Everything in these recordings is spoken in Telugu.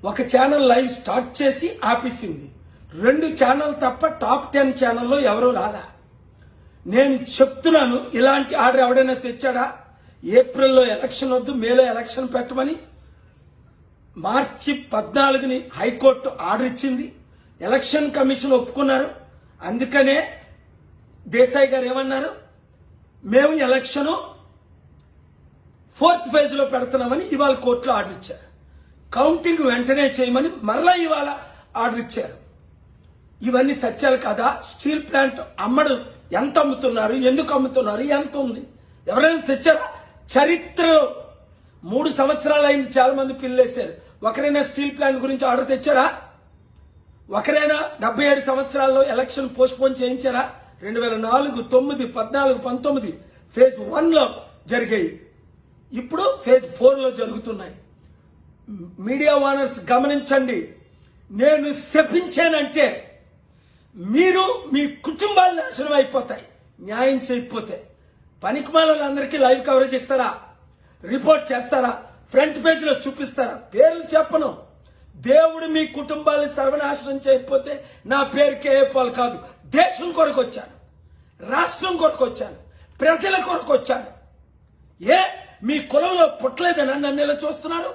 ఒక ఛానల్ లైవ్ స్టార్ట్ చేసి ఆపేసింది. 2 ఛానల్ తప్ప టాప్ 10 ఛానల్లో ఎవరూ రాలా. నేను చెప్తున్నాను, ఇలాంటి ఆర్డర్ ఎవడైనా తెచ్చాడా? ఏప్రిల్లో ఎలక్షన్ వద్దు, మేలో ఎలక్షన్ పెట్టమని మార్చి 14ని హైకోర్టు ఆర్డర్ ఇచ్చింది. ఎలక్షన్ కమిషన్ ఒప్పుకున్నారు. అందుకనే దేశాయి గారు ఏమన్నారు, మేము ఎలక్షన్ 4th ఫేజ్లో పెడుతున్నామని ఇవాళ కోర్టులో ఆర్డర్ ఇచ్చారు. కౌంటింగ్ వెంటనే చేయమని మరలా ఇవాళ ఆర్డర్ ఇచ్చారు. ఇవన్నీ సత్యాలు కదా. స్టీల్ ప్లాంట్ అమ్మడు ఎంత అమ్ముతున్నారు, ఎందుకు అమ్ముతున్నారు, ఎంత ఉంది, ఎవరైనా తెచ్చారా? చరిత్రలో 3 సంవత్సరాలు అయింది, చాలా మంది పిల్లేశారు. ఒకరైనా స్టీల్ ప్లాంట్ గురించి ఆర్డర్ తెచ్చారా? ఒకరైనా 77 సంవత్సరాల్లో ఎలక్షన్ పోస్ట్ పోన్ చేయించారా? 2004, 9, 14, 19 ఫేజ్ 1లో జరిగాయి. ఇప్పుడు ఫేజ్ 4లో జరుగుతున్నాయి. మీడియా ఓనర్స్ గమనించండి. నేను శపించానంటే మీరు మీ కుటుంబాలు నాశనం అయిపోతాయి న్యాయం చేయకపోతే. పనికిమాలందరికీ లైవ్ కవరేజ్ ఇస్తారా? రిపోర్ట్ చేస్తారా? ఫ్రంట్ పేజీలో చూపిస్తారా? పేర్లు చెప్పను. దేవుడు మీ కుటుంబాన్ని సర్వనాశనం చేయకపోతే నా పేరు కేఏపాల్ కాదు. దేశం కొరకు వచ్చాను, రాష్ట్రం కొరకు వచ్చాను, ప్రజల కొరకు వచ్చాను. మీ కులంలో పుట్టలేదని నన్ను ఇలా చూస్తున్నారు?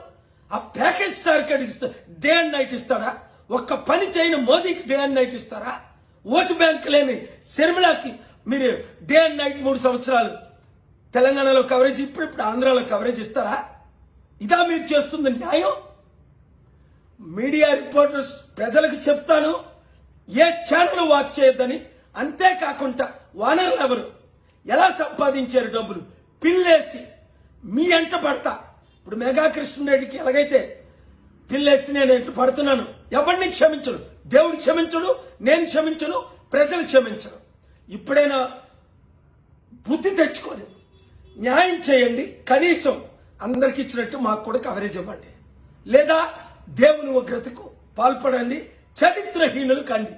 ఆ ప్యాకేజ్ టార్గెట్ ఇస్తా, డే అండ్ నైట్ ఇస్తాడా? ఒక్క పని చేయని మోదీకి డే అండ్ నైట్ ఇస్తారా? ఓటు బ్యాంక్ లేని శర్మిలాకి మీరు డే అండ్ నైట్ 3 సంవత్సరాలు తెలంగాణలో కవరేజ్, ఇప్పుడు ఆంధ్రాలో కవరేజ్ ఇస్తారా? ఇదా మీరు చేస్తుంది న్యాయం? మీడియా రిపోర్టర్స్ ప్రజలకు చెప్తాను, ఏ ఛానల్ వాచ్ చేయొద్దని. అంతేకాకుండా వానర్లు ఎవరు, ఎలా సంపాదించారు డబ్బులు, పిల్లేసి మీ ఎంట పడతా. ఇప్పుడు మెగా కృష్ణారెడ్డికి ఎలాగైతే పిల్లేసి నేను ఎంట పడుతున్నాను, ఎవరిని క్షమించను, దేవుడు క్షమించడు, నేను క్షమించను, ప్రజలు క్షమించను. ఇప్పుడైనా బుద్ధి తెచ్చుకొని న్యాయం చేయండి. కనీసం అందరికి ఇచ్చినట్టు మాకు కూడా కవరేజ్ ఇవ్వండి, లేదా దేవుని ఉగ్రతకు పాల్పడండి. చరిత్రహీనులు కండి.